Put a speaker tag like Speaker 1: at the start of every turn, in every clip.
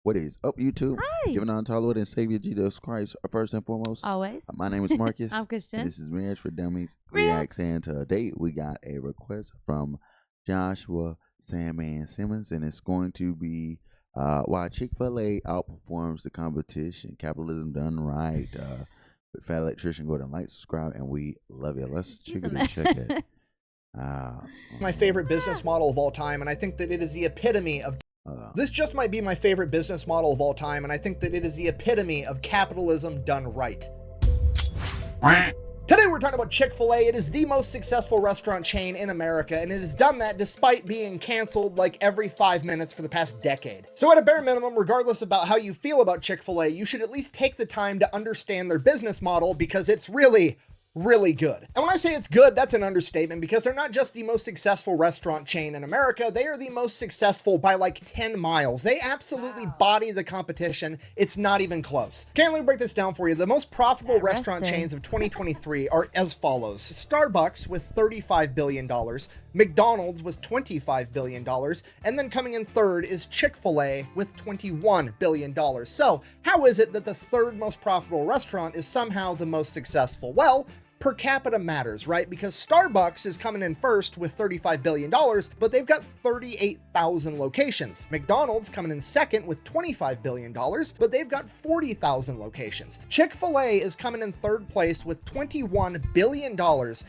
Speaker 1: What is up, YouTube?
Speaker 2: Hi.
Speaker 1: Giving on to our Lord and Savior Jesus Christ, first and foremost.
Speaker 2: Always.
Speaker 1: My name is Marcus.
Speaker 2: I'm Christian.
Speaker 1: And this is Marriage for Dummies
Speaker 2: Reacts.
Speaker 1: Reacts. And today we got a request from Joshua Sandman Simmons, and it's going to be why Chick-fil-A outperforms the competition. Capitalism done right. With Fat Electrician, go ahead and like, subscribe, and we love you. Let's check it.
Speaker 3: My favorite business model of all time, and I think that it is the epitome of this just might be my favorite business model of all time, and I think that it is the epitome of capitalism done right. Today we're talking about Chick-fil-A. It is the most successful restaurant chain in America, and it has done that despite being canceled like every 5 minutes for the past decade. So at a bare minimum, regardless about how you feel about Chick-fil-A, you should at least take the time to understand their business model, because it's really good. And when I say it's good, that's an understatement, because they're not just the most successful restaurant chain in America, they are the most successful by like 10 miles. They absolutely body the competition. It's not even close. Okay, let me break this down for you. The most profitable restaurant chains of 2023 are as follows. Starbucks with $35 billion, McDonald's with $25 billion, and then coming in third is Chick-fil-A with $21 billion. So how is it that the third most profitable restaurant is somehow the most successful? Well, per capita matters, right? Because Starbucks is coming in first with $35 billion, but they've got 38,000 locations. McDonald's coming in second with $25 billion, but they've got 40,000 locations. Chick-fil-A is coming in third place with $21 billion,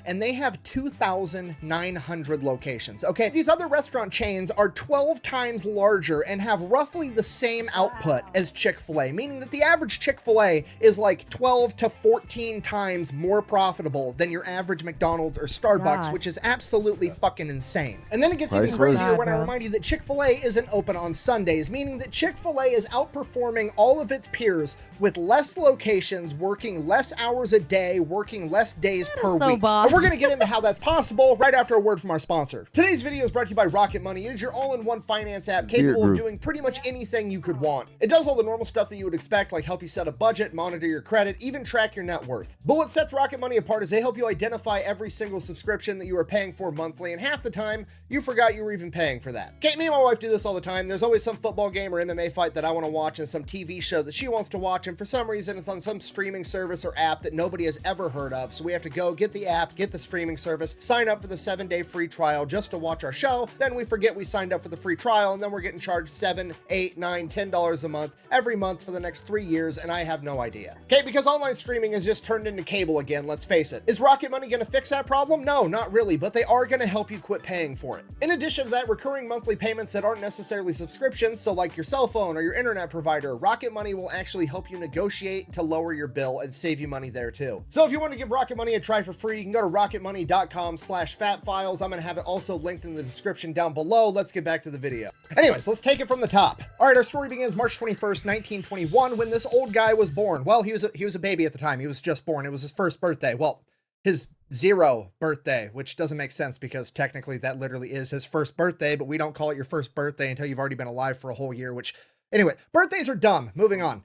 Speaker 3: and they have 2,900 locations. Okay, these other restaurant chains are 12 times larger and have roughly the same output as Chick-fil-A, meaning that the average Chick-fil-A is like 12 to 14 times more profitable than your average McDonald's or Starbucks, which is absolutely fucking insane. And then it gets even crazier when I remind you that Chick-fil-A isn't open on Sundays, meaning that Chick-fil-A is outperforming all of its peers with less locations, working less hours a day, working less days per week. And we're going to get into how that's possible right after a word from our sponsor. Today's video is brought to you by Rocket Money. It is your all-in-one finance app capable of doing pretty much anything you could want. It does all the normal stuff that you would expect, like help you set a budget, monitor your credit, even track your net worth. But what sets Rocket Money apart is they help you identify every single subscription that you are paying for monthly, and half the time you forgot you were even paying for that. Okay, me and my wife do this all the time. There's always some football game or MMA fight that I want to watch and some TV show that she wants to watch, and for some reason it's on some streaming service or app that nobody has ever heard of. So we have to go get the app, get the streaming service, sign up for the 7-day free trial just to watch our show. Then we forget we signed up for the free trial, and then we're getting charged $7, $8, $9, $10 a month every month for the next 3 years, and I have no idea. Okay, because online streaming has just turned into cable again, let's face it. Is Rocket Money going to fix that problem? No, not really, but they are going to help you quit paying for it. In addition to that, recurring monthly payments that aren't necessarily subscriptions, so like your cell phone or your internet provider, Rocket Money will actually help you negotiate to lower your bill and save you money there too. So if you want to give Rocket Money a try for free, you can go to rocketmoney.com/fatfiles. I'm going to have it also linked in the description down below. Let's get back to the video. Anyways, let's take it from the top. All right, our story begins March 21st, 1921, when this old guy was born. Well, he was a baby at the time. He was just born. It was his first birthday. Well, his 0 birthday, which doesn't make sense because technically that literally is his first birthday, but we don't call it your first birthday until you've already been alive for a whole year, which anyway, birthdays are dumb. Moving on.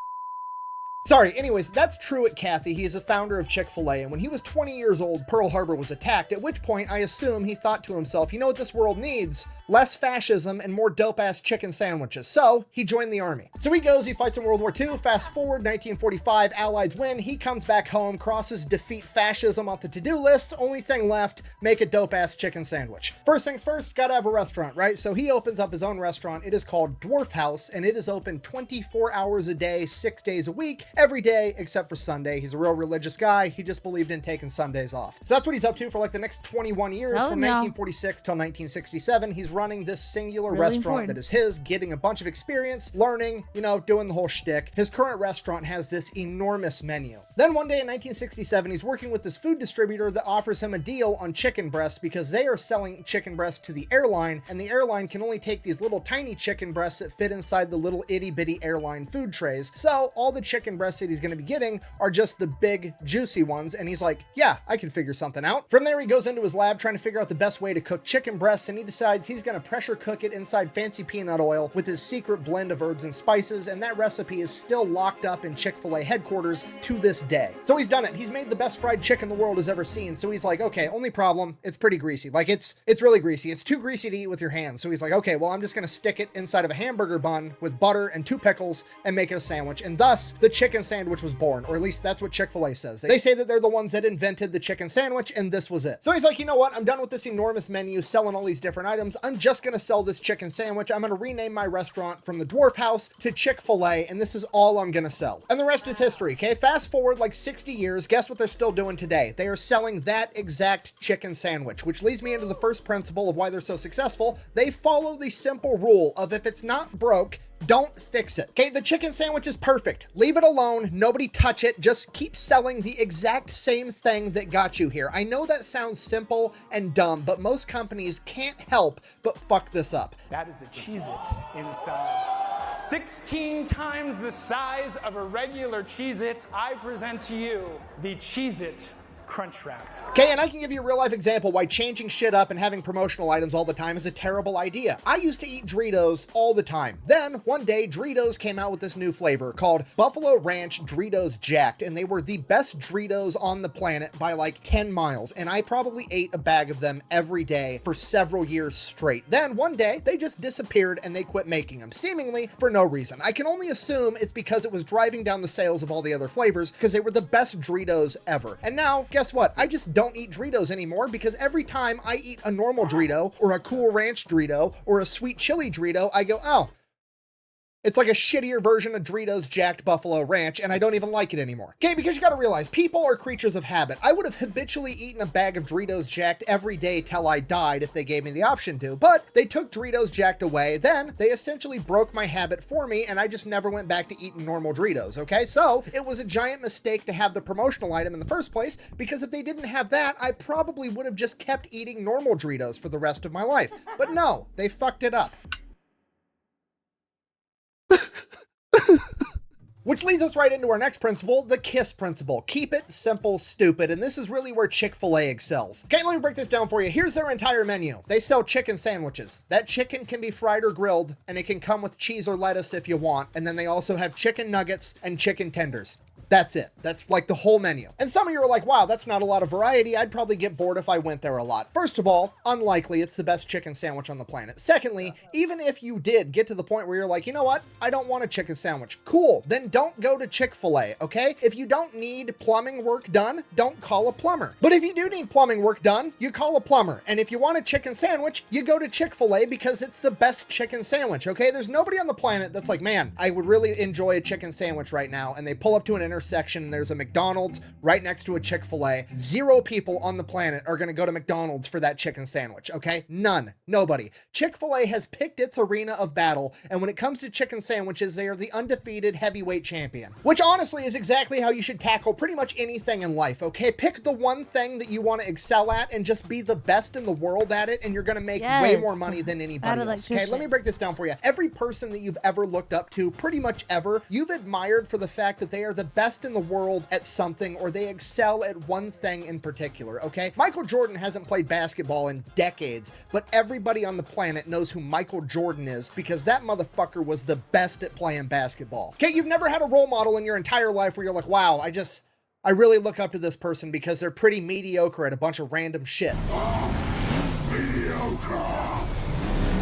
Speaker 3: Sorry, anyways, that's Truett Cathy. He is a founder of Chick-fil-A, and when he was 20 years old, Pearl Harbor was attacked, at which point I assume he thought to himself, you know what this world needs? Less fascism and more dope-ass chicken sandwiches. So he joined the army. So he goes, he fights in World War II. Fast forward, 1945, Allies win. He comes back home, crosses defeat fascism off the to-do list. Only thing left, make a dope-ass chicken sandwich. First things first, gotta have a restaurant, right? So he opens up his own restaurant. It is called Dwarf House, and it is open 24 hours a day, 6 days a week, every day except for Sunday. He's a real religious guy. He just believed in taking Sundays off. So that's what he's up to for like the next 21 years, from 1946 till 1967. He's running this singular restaurant that is his, getting a bunch of experience, learning, you know, doing the whole shtick. His current restaurant has this enormous menu. Then one day in 1967, he's working with this food distributor that offers him a deal on chicken breasts because they are selling chicken breasts to the airline, and the airline can only take these little tiny chicken breasts that fit inside the little itty bitty airline food trays. So all the chicken breasts that he's going to be getting are just the big juicy ones, and he's like, yeah, I can figure something out. From there, he goes into his lab trying to figure out the best way to cook chicken breasts, and he decides he's he's gonna pressure cook it inside fancy peanut oil with his secret blend of herbs and spices, and that recipe is still locked up in Chick-fil-A headquarters to this day. So he's done it. He's made the best fried chicken the world has ever seen. So he's like, okay, only problem, it's pretty greasy. Like it's really greasy. It's too greasy to eat with your hands. So he's like, okay, well, I'm just gonna stick it inside of a hamburger bun with butter and 2 pickles and make it a sandwich. And thus the chicken sandwich was born, or at least that's what Chick-fil-A says. They say that they're the ones that invented the chicken sandwich, and this was it. So he's like, you know what? I'm done with this enormous menu selling all these different items. I'm just gonna sell this chicken sandwich. I'm gonna rename my restaurant from the Dwarf House to Chick-fil-A, and this is all I'm gonna sell. And the rest is history, okay? Fast forward like 60 years, guess what they're still doing today? They are selling that exact chicken sandwich, which leads me into the first principle of why they're so successful. They follow the simple rule of if it's not broke, don't fix it. Okay, the chicken sandwich is perfect. Leave it alone. Nobody touch it. Just keep selling the exact same thing that got you here. I know that sounds simple and dumb, but most companies can't help but fuck this up.
Speaker 2: That is a Cheez-It inside. 16 times the size of a regular Cheez-It. I present to you the Cheez-It Crunch Wrap.
Speaker 3: Okay, and I can give you a real life example why changing shit up and having promotional items all the time is a terrible idea. I used to eat Doritos all the time. Then one day Doritos came out with this new flavor called Buffalo Ranch Doritos Jacked, and they were the best Doritos on the planet by like 10 miles. And I probably ate a bag of them every day for several years straight. Then one day they just disappeared and they quit making them, seemingly for no reason. I can only assume it's because it was driving down the sales of all the other flavors because they were the best Doritos ever. And now, guess what? I just don't eat Doritos anymore because every time I eat a normal Dorito or a Cool Ranch Dorito or a sweet chili Dorito, I go, oh, it's like a shittier version of Doritos Jacked Buffalo Ranch, and I don't even like it anymore. Okay, because you gotta realize, people are creatures of habit. I would have habitually eaten a bag of Doritos Jacked every day till I died if they gave me the option to, but they took Doritos Jacked away, then they essentially broke my habit for me, and I just never went back to eating normal Doritos, okay? So, it was a giant mistake to have the promotional item in the first place, because if they didn't have that, I probably would have just kept eating normal Doritos for the rest of my life. But no, they fucked it up. Which leads us right into our next principle, the KISS principle. Keep it simple, stupid. And this is really where Chick-fil-A excels. Okay, let me break this down for you. Here's their entire menu. They sell chicken sandwiches. That chicken can be fried or grilled, and it can come with cheese or lettuce if you want. And then they also have chicken nuggets and chicken tenders. That's it. That's like the whole menu. And some of you are like, wow, that's not a lot of variety. I'd probably get bored if I went there a lot. First of all, unlikely. It's the best chicken sandwich on the planet. Secondly, even if you did get to the point where you're like, you know what? I don't want a chicken sandwich. Cool. Then don't go to Chick-fil-A, okay? If you don't need plumbing work done, don't call a plumber. But if you do need plumbing work done, you call a plumber. And if you want a chicken sandwich, you go to Chick-fil-A because it's the best chicken sandwich, okay? There's nobody on the planet that's like, man, I would really enjoy a chicken sandwich right now. And they pull up to an intersection and there's a McDonald's right next to a Chick-fil-A. 0 people on the planet are going to go to McDonald's for that chicken sandwich, okay? None. Nobody. Chick-fil-A has picked its arena of battle, and when it comes to chicken sandwiches, they are the undefeated heavyweight champion. Which honestly is exactly how you should tackle pretty much anything in life, okay? Pick the one thing that you want to excel at and just be the best in the world at it, and you're going to make way more money than anybody else. Okay, let me break this down for you. Every person that you've ever looked up to, pretty much ever, you've admired for the fact that they are the best in the world at something, or they excel at one thing in particular, okay? Michael Jordan hasn't played basketball in decades, but everybody on the planet knows who Michael Jordan is because that motherfucker was the best at playing basketball. Okay, you've never had a role model in your entire life where you're like, wow, I really look up to this person because they're pretty mediocre at a bunch of random shit. Mediocre.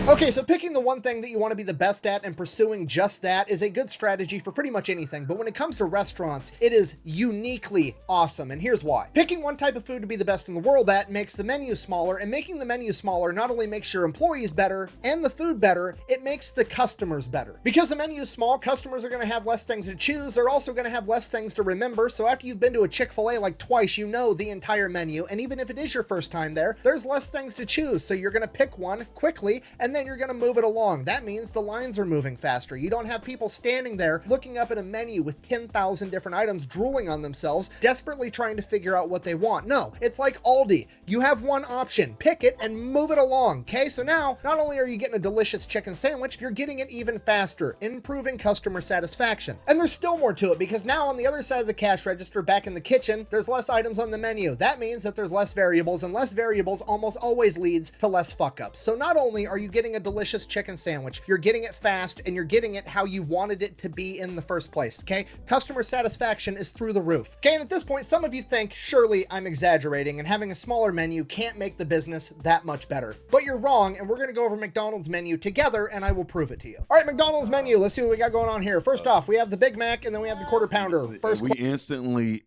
Speaker 3: Okay, so picking the one thing that you want to be the best at and pursuing just that is a good strategy for pretty much anything, but when it comes to restaurants, it is uniquely awesome, and here's why. Picking one type of food to be the best in the world at makes the menu smaller, and making the menu smaller not only makes your employees better and the food better, it makes the customers better. Because the menu is small, customers are going to have less things to choose, they're also going to have less things to remember, so after you've been to a Chick-fil-A like twice, you know the entire menu, and even if it is your first time there, there's less things to choose, so you're going to pick one quickly, and and then you're gonna move it along. That means the lines are moving faster. You don't have people standing there looking up at a menu with 10,000 different items, drooling on themselves, desperately trying to figure out what they want. No, it's like Aldi. You have one option, pick it and move it along, okay? So now, not only are you getting a delicious chicken sandwich, you're getting it even faster, improving customer satisfaction. And there's still more to it, because now on the other side of the cash register back in the kitchen, there's less items on the menu. That means that there's less variables, and less variables almost always leads to less fuck-ups. So not only are you getting a delicious chicken sandwich, you're getting it fast, and you're getting it how you wanted it to be in the first place, okay? Customer satisfaction is through the roof. Okay, and at this point, some of you think, surely I'm exaggerating, and having a smaller menu can't make the business that much better. But you're wrong, and we're gonna go over McDonald's menu together, and I will prove it to you. All right, McDonald's menu, let's see what we got going on here. First off, we have the Big Mac, and then we have the Quarter Pounder. First,
Speaker 1: we instantly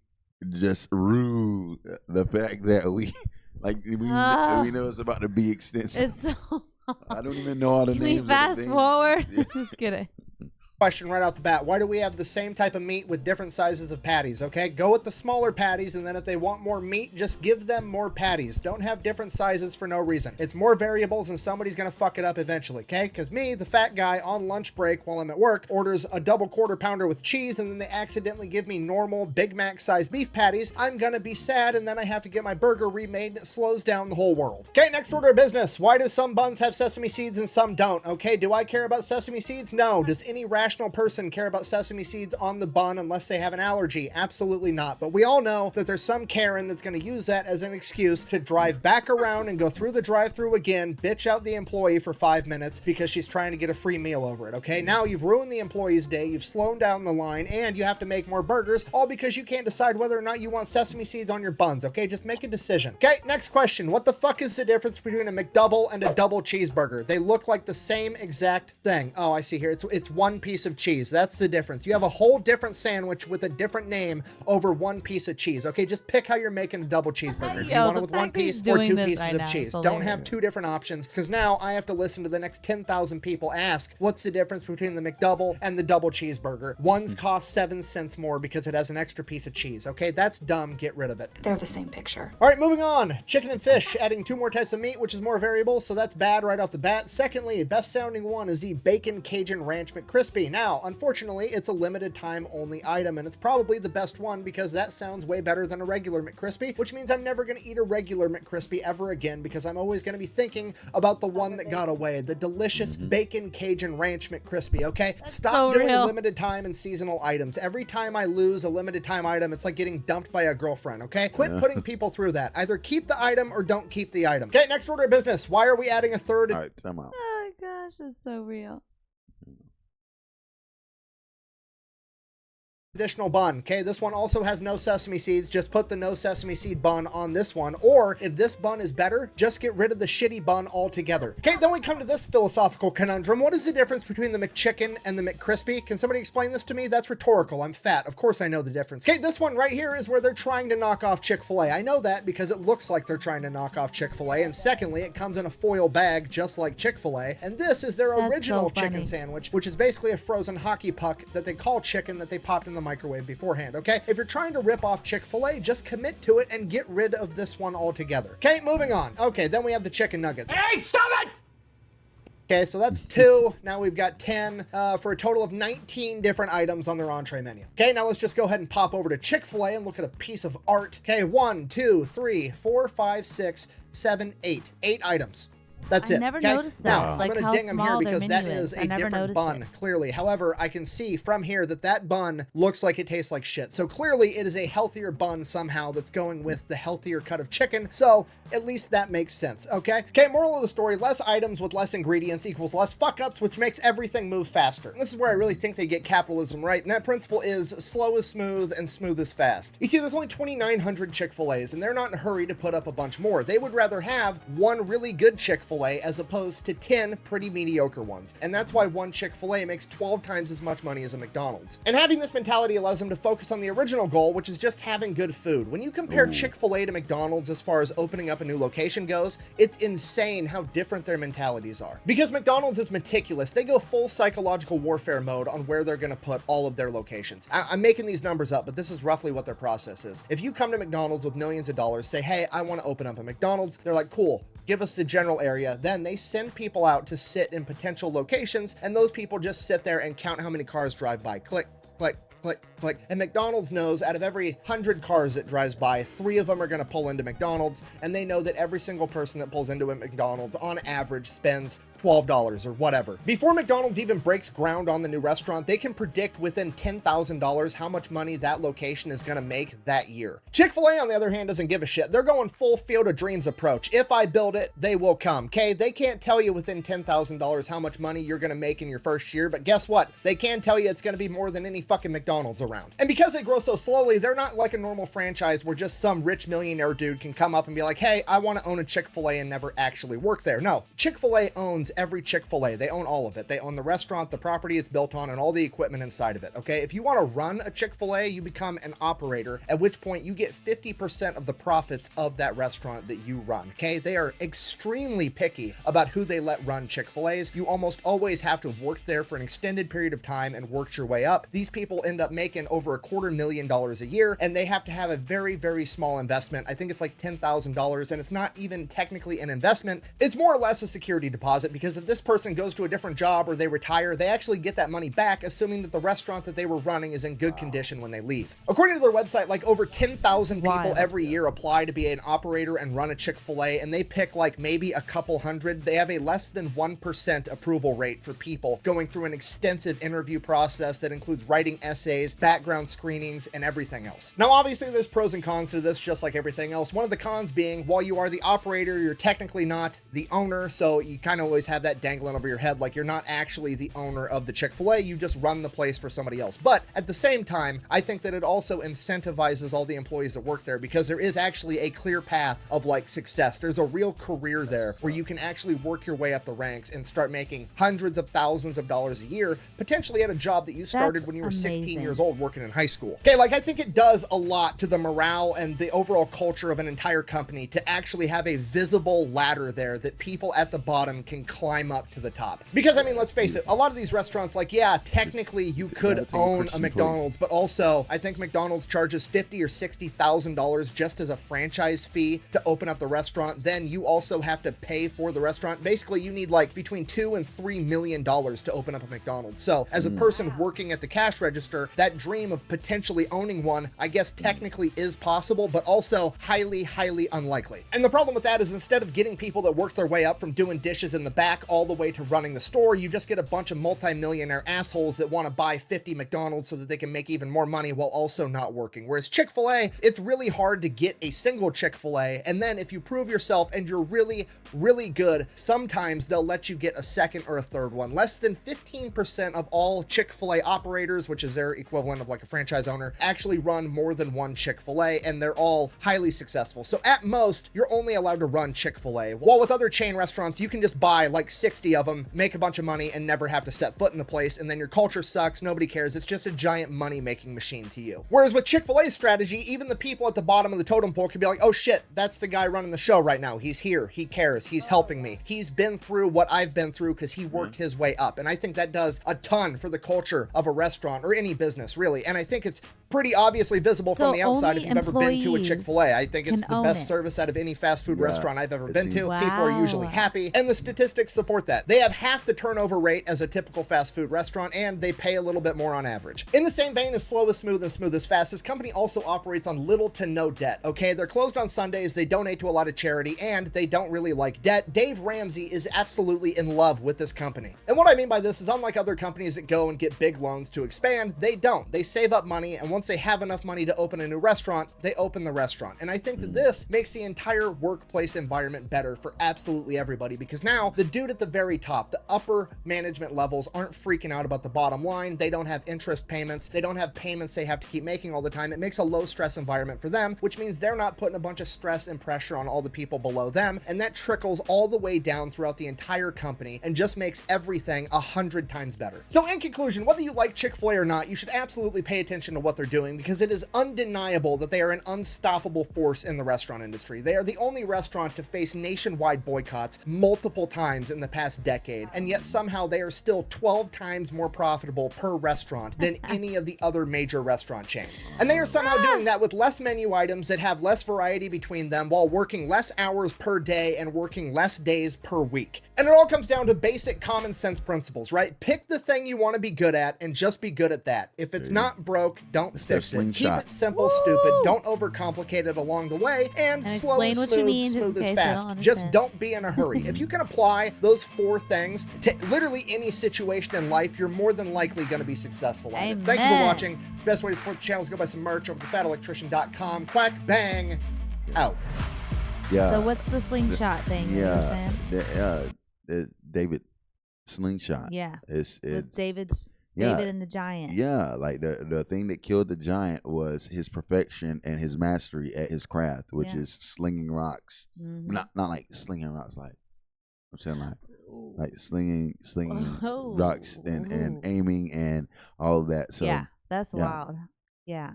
Speaker 1: just rue the fact that we know it's about to be extensive.
Speaker 4: It's so
Speaker 1: I don't even know all the
Speaker 4: Can
Speaker 1: names.
Speaker 4: we fast
Speaker 1: of the
Speaker 4: forward?
Speaker 1: Yeah.
Speaker 4: Just kidding.
Speaker 3: question right off the bat. Why do we have the same type of meat with different sizes of patties? Okay, go with the smaller patties, and then if they want more meat, just give them more patties. Don't have different sizes for no reason. It's more variables, and somebody's gonna fuck it up eventually, okay? Because me, the fat guy on lunch break while I'm at work, orders a double Quarter Pounder with cheese, and then they accidentally give me normal Big Mac sized beef patties. I'm gonna be sad, and then I have to get my burger remade, and it slows down the whole world. Okay, next order of business. Why do some buns have sesame seeds and some don't? Okay, do I care about sesame seeds? No. Does any rational person care about sesame seeds on the bun unless they have an allergy? Absolutely not. But we all know that there's some Karen that's going to use that as an excuse to drive back around and go through the drive-thru again, bitch out the employee for 5 minutes because she's trying to get a free meal over it, okay? Now you've ruined the employee's day, you've slowed down the line, and you have to make more burgers, all because you can't decide whether or not you want sesame seeds on your buns, okay? Just make a decision. Okay, next question. What the fuck is the difference between a McDouble and a double cheeseburger? They look like the same exact thing. Oh, I see here. It's one piece of cheese. That's the difference. You have a whole different sandwich with a different name over one piece of cheese. Okay, just pick how you're making a double cheeseburger. You want it with one piece or two pieces of cheese. Don't have two different options, because now I have to listen to the next 10,000 people ask, what's the difference between the McDouble and the double cheeseburger? One's cost 7 cents more because it has an extra piece of cheese. Okay, that's dumb. Get rid of it.
Speaker 5: They're the same picture.
Speaker 3: All right, moving on. Chicken and fish, adding 2 more types of meat, which is more variable, so that's bad right off the bat. Secondly, best sounding one is the Bacon Cajun Ranch McCrispy. Now, unfortunately, it's a limited time only item, and it's probably the best one because that sounds way better than a regular McCrispy, which means I'm never going to eat a regular McCrispy ever again because I'm always going to be thinking about the one that got away, the delicious Bacon Cajun Ranch McCrispy, okay? Stop doing limited time and seasonal items. Every time I lose a limited time item, it's like getting dumped by a girlfriend, okay? Quit putting people through that. Either keep the item or don't keep the item. Okay, next order of business. Why are we adding a third?
Speaker 1: All right, time out.
Speaker 4: Oh gosh, it's so real.
Speaker 3: Additional bun. Okay, this one also has no sesame seeds. Just put the no sesame seed bun on this one. Or if this bun is better, just get rid of the shitty bun altogether. Okay, then we come to this philosophical conundrum. What is the difference between the McChicken and the McCrispy? Can somebody explain this to me? That's rhetorical. I'm fat. Of course I know the difference. Okay, this one right here is where they're trying to knock off Chick-fil-A. I know that because it looks like they're trying to knock off Chick-fil-A. And secondly, it comes in a foil bag just like Chick-fil-A. And this is their original chicken sandwich, which is basically a frozen hockey puck that they call chicken that they popped in the microwave beforehand, okay? If you're trying to rip off Chick-fil-A, just commit to it and get rid of this one altogether. Okay, moving on. Okay, then we have the chicken nuggets.
Speaker 2: Hey, stop it!
Speaker 3: Okay, so that's 2. Now we've got 10 for a total of 19 different items on their entree menu. Okay, now let's just go ahead and pop over to Chick-fil-A and look at a piece of art. Okay, 1, 2, 3, 4, 5, 6, 7, 8. 8 items. That's it.
Speaker 4: I never
Speaker 3: okay?
Speaker 4: noticed that.
Speaker 3: Now,
Speaker 4: Like
Speaker 3: I'm going
Speaker 4: how
Speaker 3: to ding them here
Speaker 4: small their
Speaker 3: because that
Speaker 4: menu
Speaker 3: is
Speaker 4: is.
Speaker 3: a different bun, clearly. However, I can see from here that that bun looks like it tastes like shit. So clearly it is a healthier bun somehow that's going with the healthier cut of chicken. So at least that makes sense, okay? Okay, moral of the story, less items with less ingredients equals less fuck-ups, which makes everything move faster. And this is where I really think they get capitalism right, and that principle is slow is smooth and smooth is fast. You see, there's only 2,900 Chick-fil-A's, and they're not in a hurry to put up a bunch more. They would rather have one really good Chick-fil-A as opposed to 10 pretty mediocre ones. And that's why one Chick-fil-A makes 12 times as much money as a McDonald's. And having this mentality allows them to focus on the original goal, which is just having good food. When you compare Chick-fil-A to McDonald's as far as opening up a new location goes, it's insane how different their mentalities are. Because McDonald's is meticulous, they go full psychological warfare mode on where they're gonna put all of their locations. I'm making these numbers up, but this is roughly what their process is. If you come to McDonald's with millions of dollars, say, hey, I wanna open up a McDonald's, they're like, cool, give us the general area. Then they send people out to sit in potential locations, and those people just sit there and count how many cars drive by. Click, click, click, click. And McDonald's knows out of every 100 cars that drives by, 3 of them are going to pull into McDonald's, and they know that every single person that pulls into a McDonald's on average spends $12 or whatever. Before McDonald's even breaks ground on the new restaurant, they can predict within $10,000 how much money that location is going to make that year. Chick-fil-A, on the other hand, doesn't give a shit. They're going full Field of Dreams approach. If I build it, they will come, okay? They can't tell you within $10,000 how much money you're going to make in your first year, but guess what? They can tell you it's going to be more than any fucking McDonald's around. And because they grow so slowly, they're not like a normal franchise where just some rich millionaire dude can come up and be like, hey, I want to own a Chick-fil-A and never actually work there. No, Chick-fil-A owns every Chick-fil-A. They own all of it. They own the restaurant, the property it's built on, and all the equipment inside of it, okay? If you want to run a Chick-fil-A, you become an operator, at which point you get 50% of the profits of that restaurant that you run, okay? They are extremely picky about who they let run Chick-fil-A's. You almost always have to have worked there for an extended period of time and worked your way up. These people end up making over $250,000 a year, and they have to have a very, very small investment. I think it's like $10,000, and it's not even technically an investment. It's more or less a security deposit, because if this person goes to a different job or they retire, they actually get that money back, assuming that the restaurant that they were running is in good condition when they leave. According to their website, like over 10,000 people every year apply to be an operator and run a Chick-fil-A, and they pick like maybe a couple hundred. They have a less than 1% approval rate for people going through an extensive interview process that includes writing essays, background screenings, and everything else. Now, obviously, there's pros and cons to this, just like everything else. One of the cons being, while you are the operator, you're technically not the owner, so you kind of always have that dangling over your head, like you're not actually the owner of the Chick-fil-A, you just run the place for somebody else. But at the same time, I think that it also incentivizes all the employees that work there, because there is actually a clear path of like success. There's a real career there where you can actually work your way up the ranks and start making hundreds of thousands of dollars a year, potentially at a job that you started when you were 16 years old working in high school. Okay, like I think it does a lot to the morale and the overall culture of an entire company to actually have a visible ladder there that people at the bottom can climb up to the top. Because I mean, let's face it, a lot of these restaurants, like, yeah, technically you could own a McDonald's, but also I think McDonald's charges $50,000 or $60,000 just as a franchise fee to open up the restaurant. Then you also have to pay for the restaurant. Basically, you need like between $2 and $3 million to open up a McDonald's. So as a person working at the cash register, that dream of potentially owning one, I guess technically is possible, but also highly, highly unlikely. And the problem with that is, instead of getting people that work their way up from doing dishes in the back all the way to running the store, you just get a bunch of multi-millionaire assholes that want to buy 50 McDonald's so that they can make even more money while also not working. Whereas Chick-fil-A, it's really hard to get a single Chick-fil-A, and then if you prove yourself and you're really, really good, sometimes they'll let you get a second or a third one. Less than 15% of all Chick-fil-A operators, which is their equivalent of like a franchise owner, actually run more than one Chick-fil-A, and they're all highly successful. So at most, you're only allowed to run Chick-fil-A. While with other chain restaurants, you can just buy like 60 of them, make a bunch of money, and never have to set foot in the place, and then your culture sucks, nobody cares, it's just a giant money-making machine to you. Whereas with Chick-fil-A's strategy, even the people at the bottom of the totem pole can be like, oh shit, that's the guy running the show right now. He's here, he cares, he's helping me. He's been through what I've been through because he worked his way up. And I think that does a ton for the culture of a restaurant or any business, really. And I think it's pretty obviously visible from the outside if you've ever been to a Chick-fil-A. I think it's the best service out of any fast food restaurant I've ever been to. Wow. People are usually happy, and the statistics support that. They have half the turnover rate as a typical fast food restaurant, and they pay a little bit more on average. In the same vein as slow is smooth and smooth is fast, this company also operates on little to no debt, okay? They're closed on Sundays, they donate to a lot of charity, and they don't really like debt. Dave Ramsey is absolutely in love with this company. And what I mean by this is, unlike other companies that go and get big loans to expand, they don't. They save up money, and once they have enough money to open a new restaurant, they open the restaurant. And I think that this makes the entire workplace environment better for absolutely everybody, because now the dude at the very top, the upper management levels, aren't freaking out about the bottom line. They don't have interest payments. They don't have payments they have to keep making all the time. It makes a low stress environment for them, which means they're not putting a bunch of stress and pressure on all the people below them. And that trickles all the way down throughout the entire company and just makes everything 100 times better. So in conclusion, whether you like Chick-fil-A or not, you should absolutely pay attention to what they're doing because it is undeniable that they are an unstoppable force in the restaurant industry. They are the only restaurant to face nationwide boycotts multiple times in the past decade, and yet somehow they are still 12 times more profitable per restaurant than any of the other major restaurant chains. And they are somehow doing that with less menu items that have less variety between them while working less hours per day and working less days per week. And it all comes down to basic common sense principles, right? Pick the thing you want to be good at and just be good at that. If it's not broke, don't fix it. Keep it simple, stupid. Don't overcomplicate it along the way, and slow is smooth, smooth is fast. Just don't be in a hurry. If you can apply those 4 things to literally any situation in life, you're more than likely going to be successful at it. Thank you for watching. Best way to support the channel is go buy some merch over thefatelectrician.com. Quack, bang, out.
Speaker 1: Yeah.
Speaker 4: So what's the slingshot thing you were saying?
Speaker 1: The David slingshot.
Speaker 4: Yeah.
Speaker 1: It's
Speaker 4: With David and the giant.
Speaker 1: Yeah, like the thing that killed the giant was his perfection and his mastery at his craft, which is slinging rocks. Not like slinging rocks, like I'm saying like slinging rocks and aiming and all of that. So
Speaker 4: yeah, that's wild. Yeah.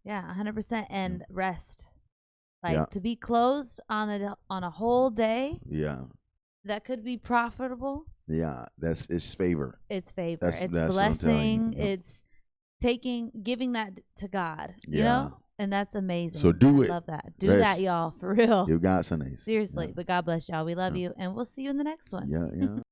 Speaker 4: 100%. And rest, like to be closed on a whole day.
Speaker 1: Yeah.
Speaker 4: That could be profitable.
Speaker 1: Yeah, it's favor.
Speaker 4: It's favor.
Speaker 1: That's
Speaker 4: blessing.
Speaker 1: Yep.
Speaker 4: It's giving that to God. You know, and that's amazing.
Speaker 1: So do it.
Speaker 4: Love that. Do that, y'all, for real.
Speaker 1: Give God some.
Speaker 4: Seriously, but God bless y'all. We love you, and we'll see you in the next one.
Speaker 1: Yeah.